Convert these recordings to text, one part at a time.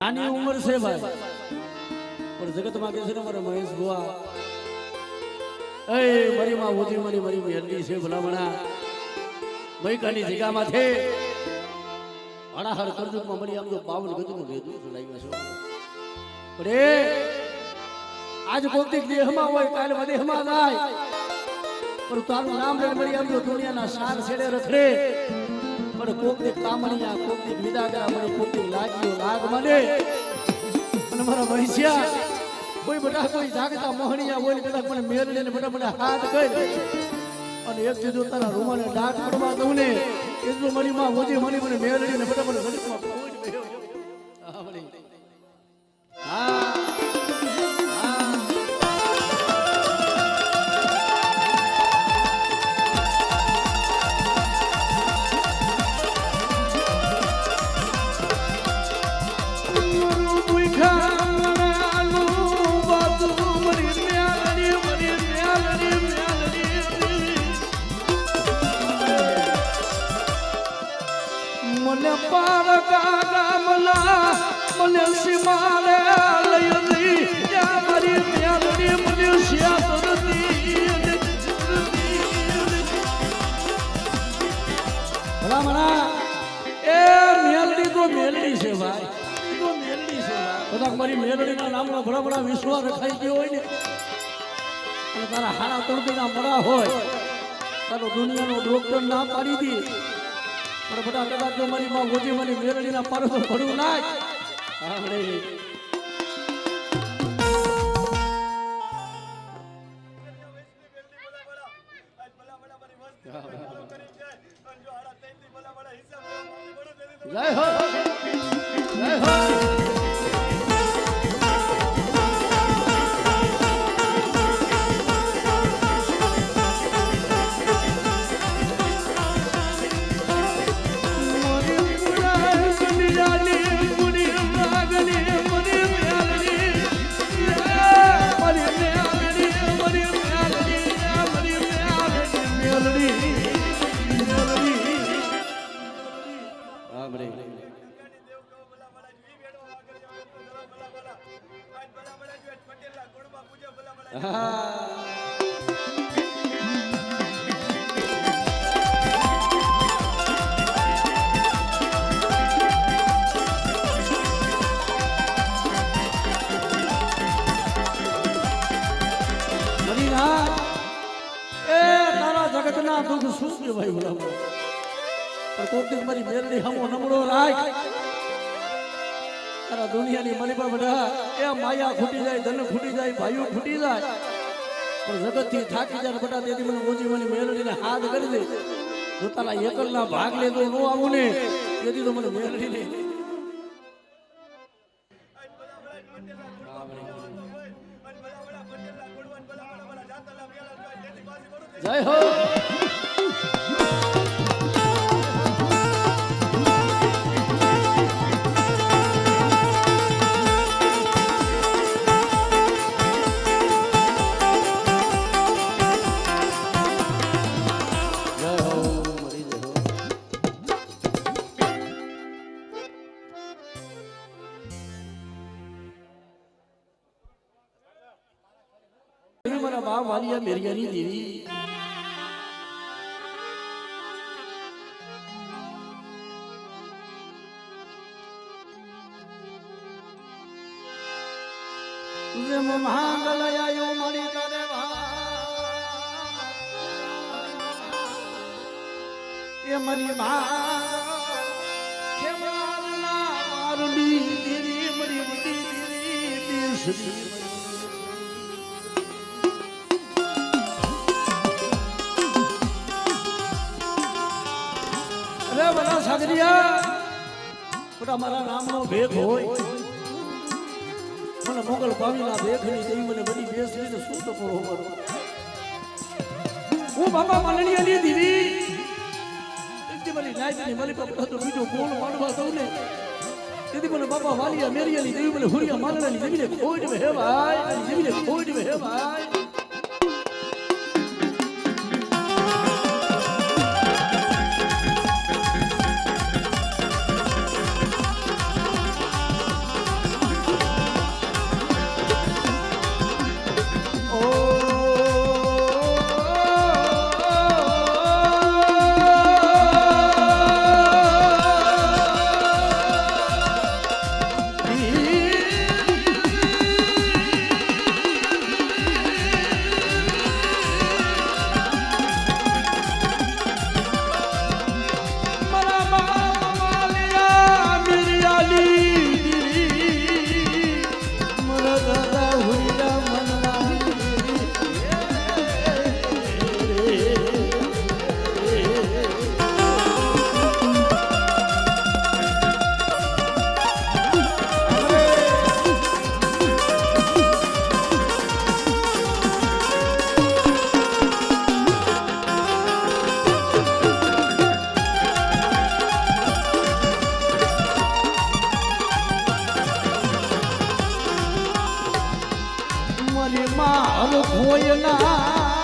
નાની ઉંમર છે ભાઈ, પણ જગતમાં કે છે ને મારે મહેશ ભુવા એ મારી માં ઓજી મારી મેરડી છે ભલામણા મૈકાની જગ્યામાં છે અડાહર કરજુકમાં મળી આમ તો 52 ગજનું ભેદું છું લાગ્યા છો. પણ એ આજ કોકતીક દેહમાં હોય કાલ વદેહમાં જાય, પણ તારું નામ લઈને મળી આમ તો દુનિયાના સાર છેડે રખડે, પણ કોકતીક કામણિયા કોકતીક વિદાગરા મને કોકતીક લાગ્યો લાગ મને અને મારા મહિષિયા કોઈ બટા કોઈ જાગતા મોહણિયા હોય કદાચ મને મેરડી ને બટા મને હાથ કરી અને એક દીધો તારા રૂમાને ડાક પડવા દઉં ને એટલું મારી માં ઓજી મારી મને મેરડી ને બટા મને ગણિતમાં કોઈ બેહ્યો. હા મળી હા મને પારકા ગામના મને સીમાને લઈ લઈ ત્યાં મારી મેલડી મને શ્યા તરતી ભલામણા એ મેલડી તો મેલડી છે ભાઈ, તો મેલડી છે કદાચ મારી મેલડીના નામનો ભલા વિશ્વાસ રખાઈ ગયો હોય ને અને તારા હારા તળપીના મરા હોય તારો દુનિયાનો ડોક્ટર ના પાડી દી, પણ બધા કદાચ જો મારી માં ઓજી મારી મેરડીના પારો ભરું નાખ આપણે જય હો જય હો. જગતના દુઃખ શું કે ભાઈ બોલા પણ કોક દિવસ મારી મેરડી હમો નમળો રાખ તારા દુનિયાની મલીપા બધા એ માયા ખૂટી જાય, ધન ખૂટી જાય, ભાઈઓ ખૂટી જાય, પણ જગતથી થાકી જાય બધા તેથી મને ઓજી મારી મેરડીને હાથ કરી દે. જો તારા એકલના ભાગ લેતો ન આવું ને તેથી તો મને મેરડીને જય હો. મારા બાપ વાલિયા મેરિયાની દેવી તુજે માંગલ આયો મારી તારે એ મારી માં ખેમરાના મારડી દેવી મારી બડી દેવી દેશની બધા સાગરિયા બધા મારા નામનો ભેખ હોય મને મોગલ ભાવીના ભેખની દેવી મને બધી બેસરીને શું તો કરો મારો હું બાપા માલણીયાની દીવી એકદી મારી નાયની મારી બાપા તો બીજો બોલ માડવા દઉં ને તેથી મને બાપા વાલિયા મેરિયાની દેવી મને હુરિયા માલણાની દેવીને ખોટ મે હે ભાઈ દેવીને ખોટ મે હે ભાઈ. મારી માં ખોયના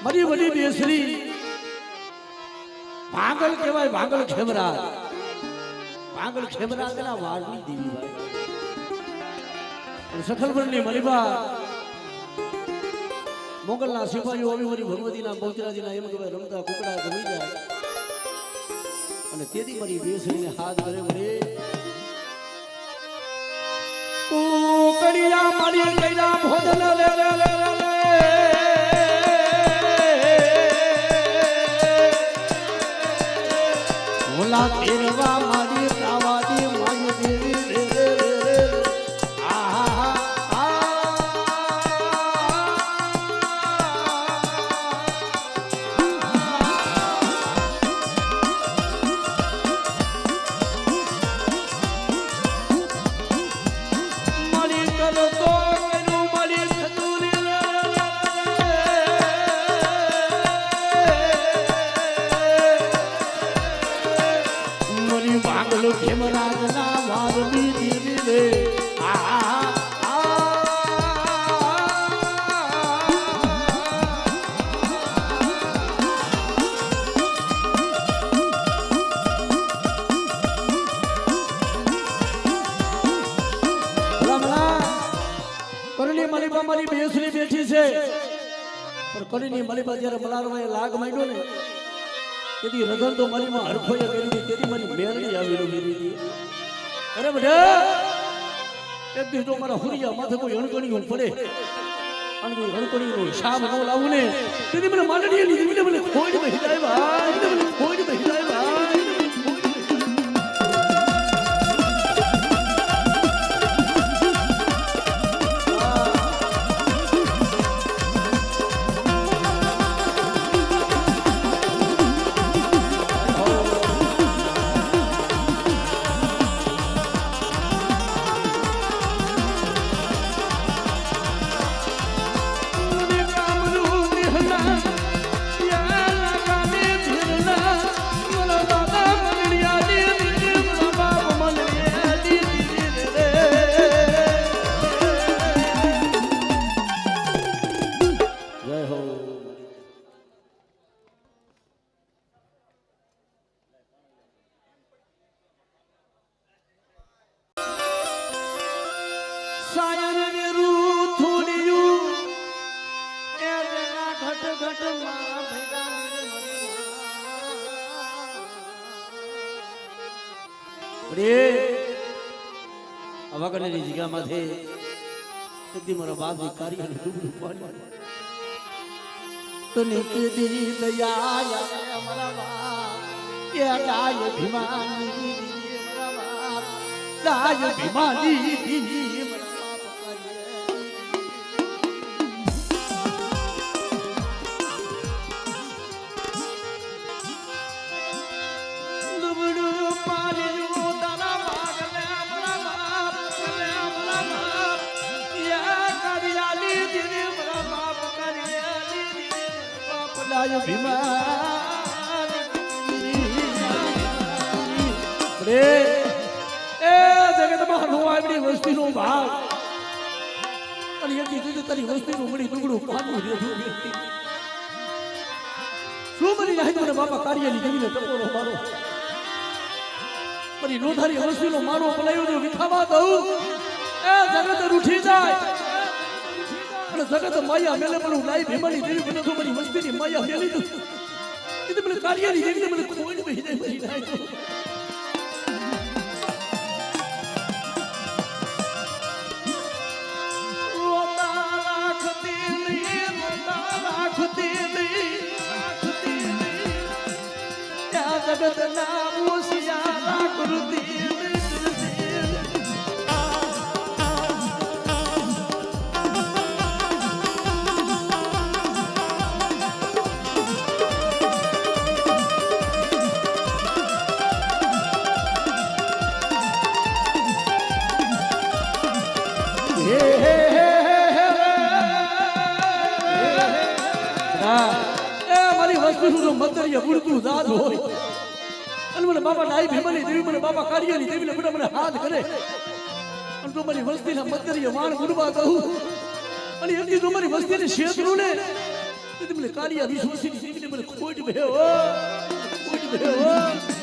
મારી વડી બેસરી ભાગલ કહેવાય ભાગલ ખેમરાજ ના વાળની દેવી ભાઈ સખલબરની મરીબા મોગલના સિપાહીઓ આવી વળી ભગવતીના બહુચરાજીના એમ કહેવાય રમતા કુકડા જમી જાય અને તેથી મારી બેસરીને હાથ કરે વળે કુકડિયા મારી કૈરા ભોજન લે લે લે ભોલા તેરવા મારી કાવાદી મારી દેવી રે મારી કરો તો મારી ખજૂરી ભાગલો ખેમરાજ ના વારની દેવી રે કરણી મલીબા મારી બેસરી બેઠી છે પણ કરણી મલીબા જયારે મલારવાએ લાગ માંડ્યો ને તેથી રગન તો મારીમાં હરખોએ કરી હતી તેથી મારી મેરડી આવેલો મેરી હતી અરે બધા એક દિવસ તો મારા હુરિયા માથે કોઈ હણકણીઓ પડે અને કોઈ હણકણીનો હિસાબ ન લાવું ને તેથી મને માંડડીએ લીધી મને ખોડ માં હિદાય ભાઈ મને ખોડ માં હિદાય ભાઈ અવાગણની જગ્યામાંથી સુધી મારા બાપની કાર્ય ડૂબડું પાડ્યું તને કીધી દયા અમારા બાપ એ ડાય ભીમાની અમારા બાપ ડાય ભીમાની જગતમાં રોવાડી વસ્તીનો ભાગ અને એ કીધું તારી વસ્તીનું મળી ટુકડું પાનું શું બની જાય મને બાપા કાર્યની જમીને ટકોરો મારો પણ ઈ લોધારી હવસવીનો મારો પલાયો જો વિખાવા દઉં એ જગત રૂઠી જાય અને જગત માયા મેલે પણ લાઈ ભીમાની દેવી બને તો મારી વસ્તીની માયા મેલી દઉં એટલે મને કાર્યની દેવી મને કોઈ બેહી જાય મરી જાય जगत नाम सियारा करती મારી વસ્તુ મતરિય પૂરતું દાદ હોય અને મને બાબા ડાઈ ભીમાની દેવી મને બાબા કાર્યની દેવીને બધા મને હાથ કરે અને તો મારી વસ્તીના મતરિય વાણ ગુડવા કહું અને એમની તો મારી વસ્તીને ક્ષેત્રું ને એટલે મને કાર્ય વિશ્વસીની દેવીને મને ખોટ ભેવો ખોટ ભેવો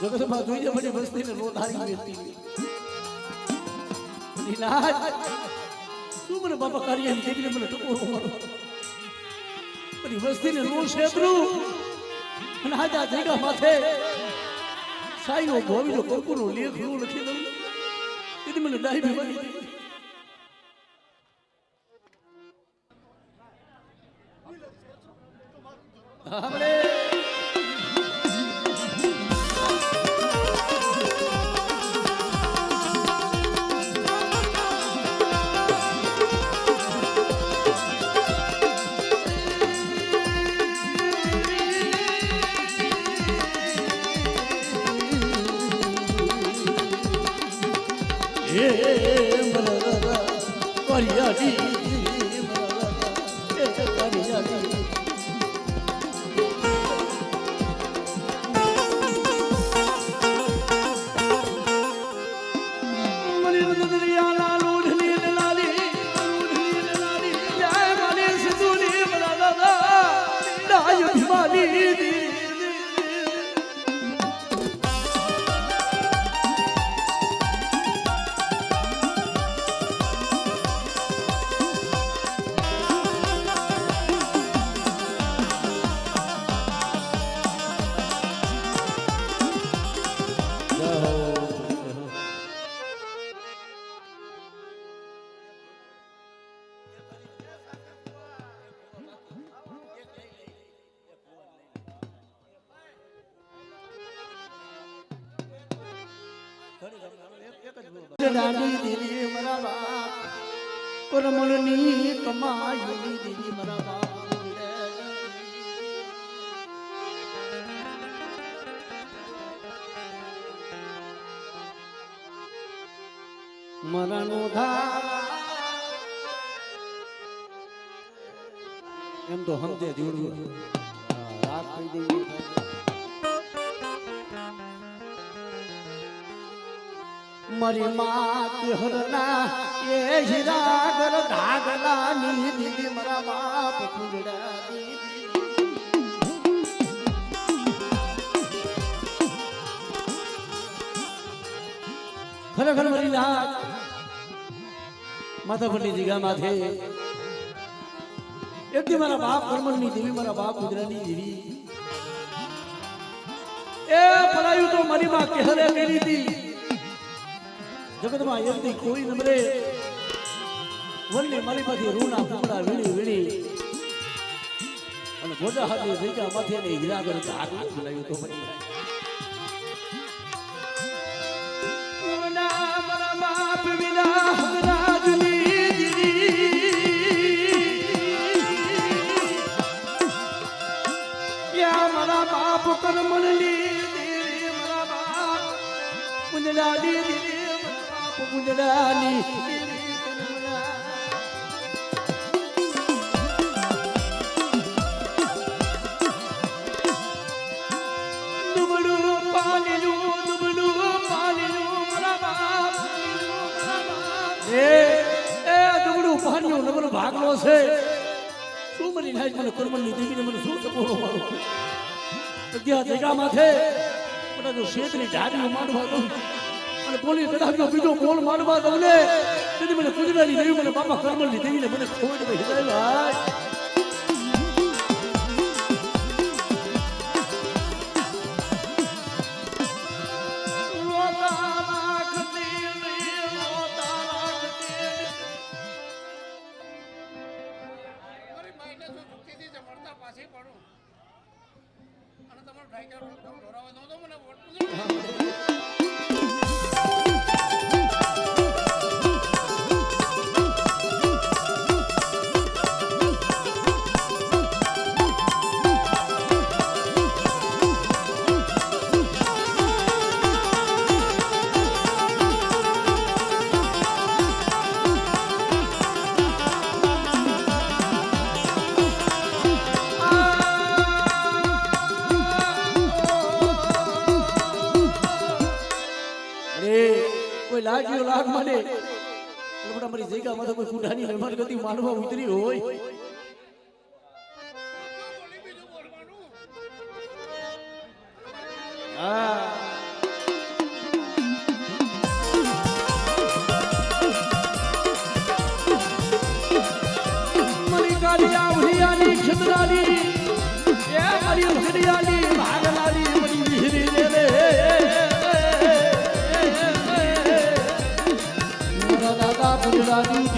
જગતમાં જોઈએ બધી વસ્તીને લોધારી વેચતી નીલાજ તું મને બાપા કાર્યની દેવીને મને ટકોરો મારો બધી વસ્તીને નો છેતરું અને આજા જગ્યા માથે સાઈનો ભોવીનો કંકુનો લેખ નો લખી દઉં તેથી મને ડાઈ ભીમાની આપણે डाली दीदी मरा बाप करमणनी कमाई दीदी मरा बाप मरणो धारा एम तो हमदे जोड़ू रात कई देवी मरी मात हरना ये हिरागर धागला नी दीदी मरा बाप फुगड़ा दीदी खरेखर मरी लात माथा पट्टी जगह माथे एक दी मारा बाप कर्मनी देवी मारा बाप फुगड़ा देवी ए परायु तो मरी मां कहरे मेरी थी जगत में यदि कोई नमरे वन्ने मारी पासी रूना कुमड़ा वीणी वीणी અને ગોજા હાથે જગ્યા માથે ને હીરા કરે તો આગ લાગ્યું તો બની ના મારા બાપ વિના હગરાજની દીદી યા મારા બાપ કરમણની દીદી મારા બાપ પુંજલા દીદી पुंजडाली મારી નાય મને કરમની દેવીને મને શું સપોરો મારો ત્યાં જગ્યા માથે પણ જો શેતની ઢારીઓ માંડવા દઉં અને પોલીસ કદાચ બીજો બોલ માંડવા દઉં ને તેથી મને કુદરાની દેવી મને બાપા કરમની દેવીને મને ખોટ હિદાય ભાઈ લાગ્યો લાગ મને એટલે મારી જગ્યામાં તો કોઈ કુંડાની મહેમાન ગતિ માનવા ઉતરી હોય મારી કાલિયા ભૈયાની ખંદરાની એ મારી ભડિયાની ભાગલાની મારી વિહરી રે દાદા ગુજરાતી